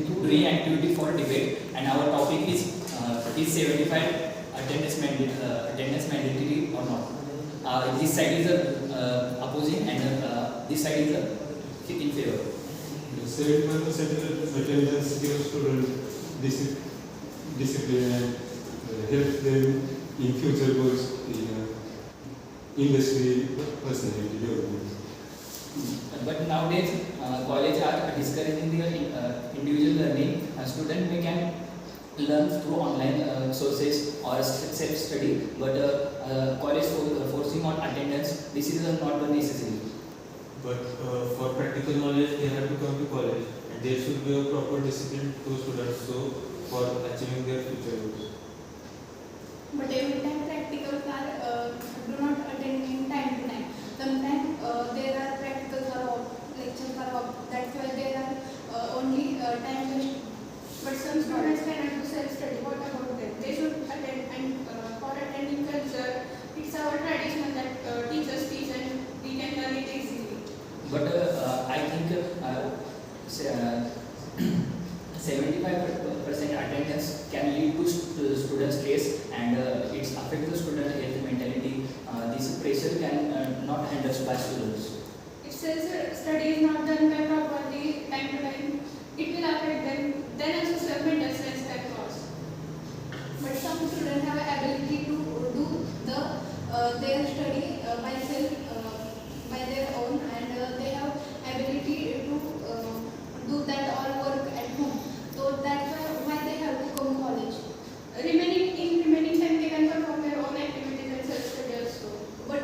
doing activity for debate, and our topic is 75 attendance mandatory or not. This side is opposing, and this side is in favor. 75% attendance gives students discipline and help them in future goals in industry personality development. But nowadays, college are discouraging the individual learning. A student may can learn through online sources or self-study, but college forcing on attendance, this is not necessary. But for practical knowledge, they have to come to college, and there should be a proper discipline to students for achieving their future goals. But every time practicals are do not attend in time to time. Sometimes there are practicals or lectures are off. That's why there are only time wasting. But some students cannot do self-study. What about them? They should attend, and for attending culture, it's our tradition that teachers teach and we can learn it easily. But I think 75% attendance can lead to student stress, and it affects the student health mentality. This pressure can not handled by students. It says study is not done by properly time to time. It will affect them. Then also mental stress can cause. But some students have ability to do their study by their own, and they have ability to do that all work at home. So that's why they have to come college. Remaining time they can perform their own activities and self-study also. But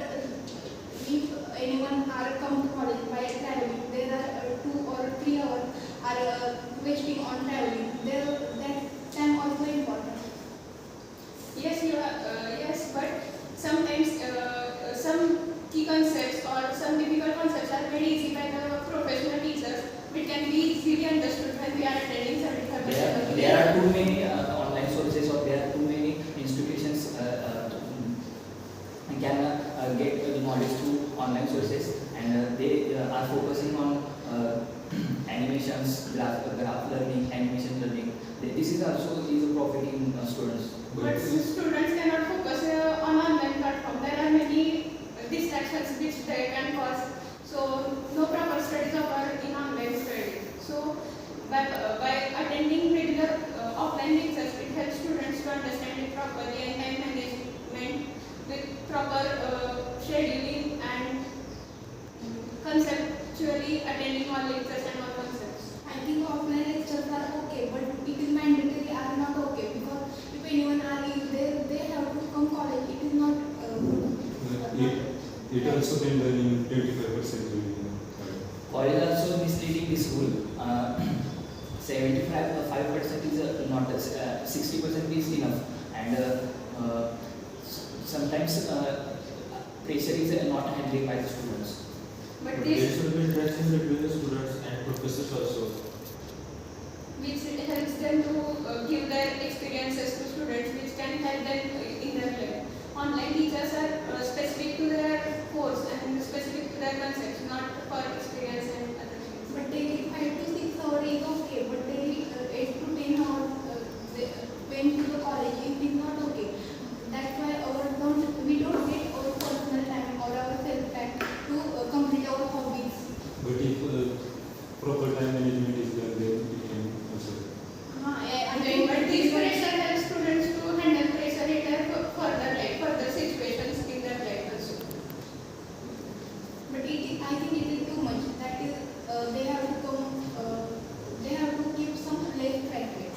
if anyone are come to college by traveling, there are 2 or 3 hours are wasting on traveling. That time also important. Yes, yes, but sometimes some key concepts or some difficult concepts are very easy by the professional teachers, which can be easily understood when we are attending 75%. There are too many online sources, or there are too many institutions can get the knowledge through online sources, and they are focusing on animations, graph learning, animation learning. This is also profiting students. But students cannot focus on online platform. There are many distractions which they can cause. So no proper studies occur in online study. So by attending regular offline lectures, it helps students to understand it properly, and time management with proper scheduling and conceptually attending all lectures and all concepts. I think offline lectures are okay, but it is mandatory are not okay, because if anyone are ill, they have to come college. It is not It also can done in 25%. College also misleading this rule. 75% is not 60% is enough, and sometimes pressure is not handled by the students. But But there this should be interaction between the students and professors also. which helps them to give their experiences to students, which can help them in their life. Online teachers are specific to their course and specific to their concepts, not for experience and other things. But daily 5 to 6 hours is okay, but daily 8 to 10 hours when to the college, it is not okay. That's why we don't get our personal time or our self time to complete our hobbies. But if proper time management is done, then we can also. But this pressure helps students to handle pressure in their further situations in their life also. But I think it is too much. That is, they have to come. They have to keep some less practice.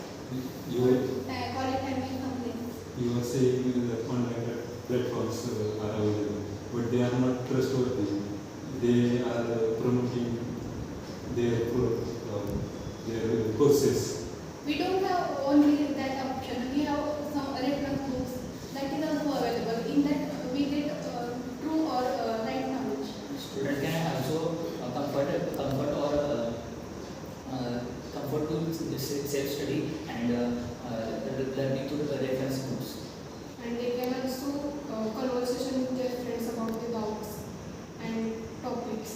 College time is something. You are saying that online platforms are available, but they are not trustworthy. They are promoting their courses. We don't have only that option. We have some reference books that is also available. In that we get true or right knowledge. Student can also comfort to self-study and learning through the reference books. And they can also conversation with their friends about the doubts and topics.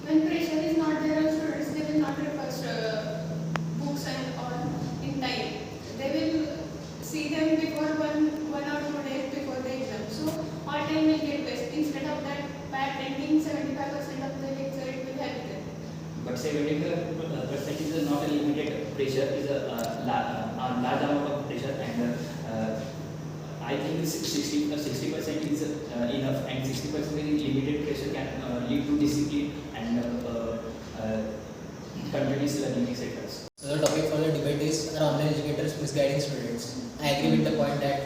When pressure is not there on students, they will not refer percentage is not a limited pressure, is a large amount of pressure, and I think 60% is enough, and 60% limited pressure can lead to discipline and continuous learning, etc. So the topic for the debate is, are online educators misguiding students? I agree with the point that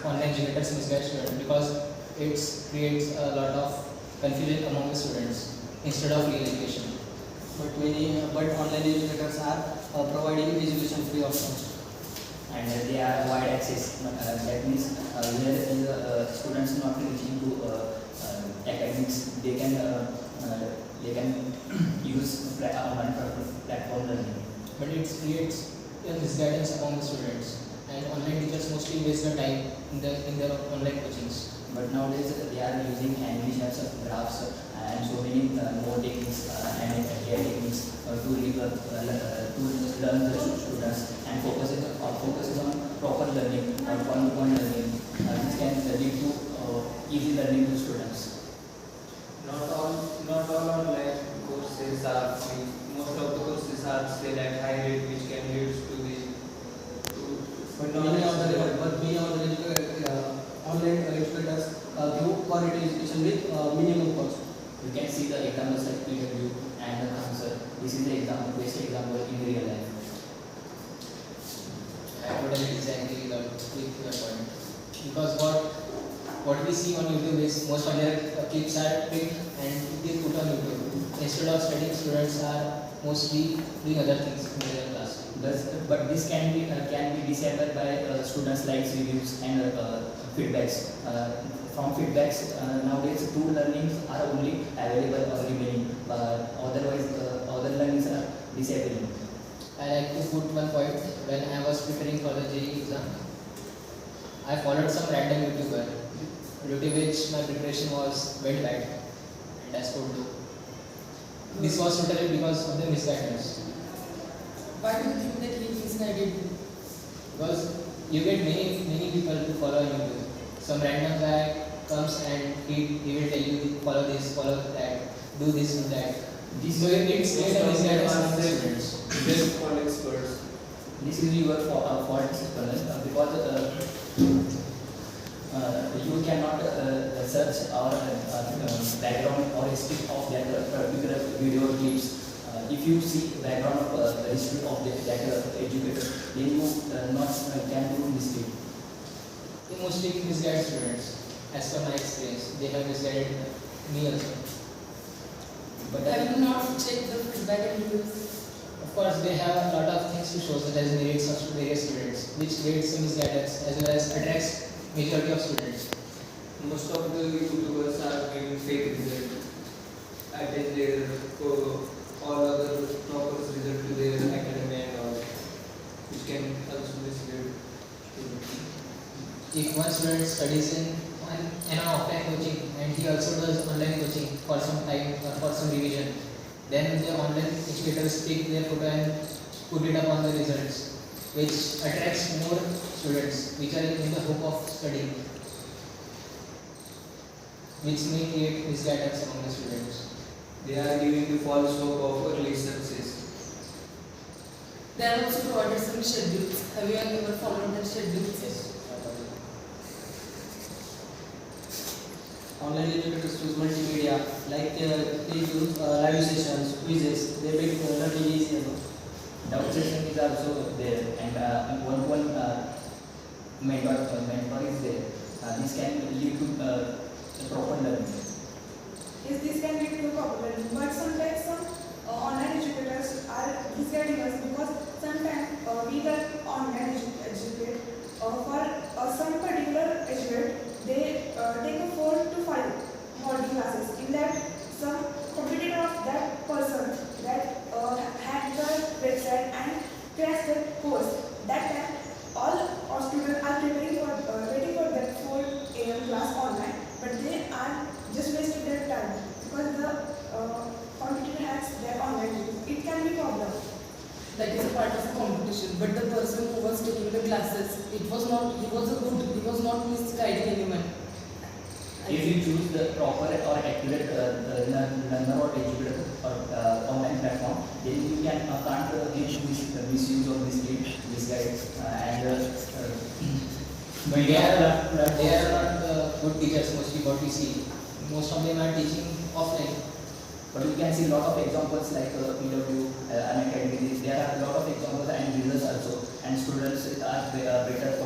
online educators misguide students because it creates a lot of confusion among the students instead of real education. But online educators are providing education free of cost. And they are wide access. That means where the students not reaching to academics, they can use online platform learning. But it creates a misguidance among the students, and online teachers mostly waste their time in their online coachings. But nowadays they are using animations, graphs, and so many more techniques and AI techniques to learn the students, and focuses on proper learning, point-to-point learning, which can lead to easy learning to students. Not all online courses are free. Most of the courses are still at high rate, which can lead to the many of the online educators give quality education with minimum cost. You can see the examples like PW and the answer. This is the example, best example in real life. I totally disagree with your point because what we see on YouTube is most of their clips are picked and they put on YouTube. Instead of studying, students are mostly doing other things in their class. But this can be disabled by students' likes, reviews, and feedbacks. From feedbacks, nowadays two learnings are only available or remaining, but otherwise other learnings are disabling. I like to put one point. When I was preparing for the JEE exam, I followed some random YouTuber, due to which my preparation was very bad and I scored low. This was totally because of the misguidance. Why do you think that he misguided you? Because you get many people to follow YouTube. Some random guy comes and he will tell you follow this, follow that, do this, do that. This So it's a misguidance among the Self- students. self-taught experts. This is your fault, because you cannot search or background or history of that particular video clips. If you see background of history of that educator, then you not can do mistake. They mostly misguide students. As per my experience, they have misguided me also. But Have you not checked the feedback and reviews? Of course, they have a lot of things to show, such as merits of various students, which creates some misguidance as well as attracts majority of students. Most of the YouTubers are giving fake result. Attach their all other toppers result to their academy and all, which can also mislead students. If one student studies in an offline coaching and he also does online coaching for some time or for some revision, then the online educators take their photo and put it up on the results, which attracts more students which are in the hope of studying, which may create misguidance among the students. They are giving the false hope of early success. They are also provided some schedules. Have you ever followed their schedules? Yes. Online educators use multimedia, like they use live sessions, quizzes. They make learning easier. doubt session is also there, and one mentor is there. This can lead to proper learning. Yes, this can lead to problem, but sometimes some online educators are misguiding us because sometimes we learn online educate for some particular educate, they take a 4 to 5 module classes. In that, some competitor of that person that hacked the website and crashed the course. That time, all students are preparing for waiting for that 4 a.m. class online, but they are just wasting their time because the competitor has their online education. It can be problem. That is a part of the competition. But the person who was taking the classes, he was not misguiding anyone. If you choose the proper or accurate learner or educator or online platform, then you can't misuse of this guide But they are not good teachers mostly what we see. Most of them are teaching offline. But you can see a lot of examples like PW, Academy. There are a lot of examples and results also, and students are better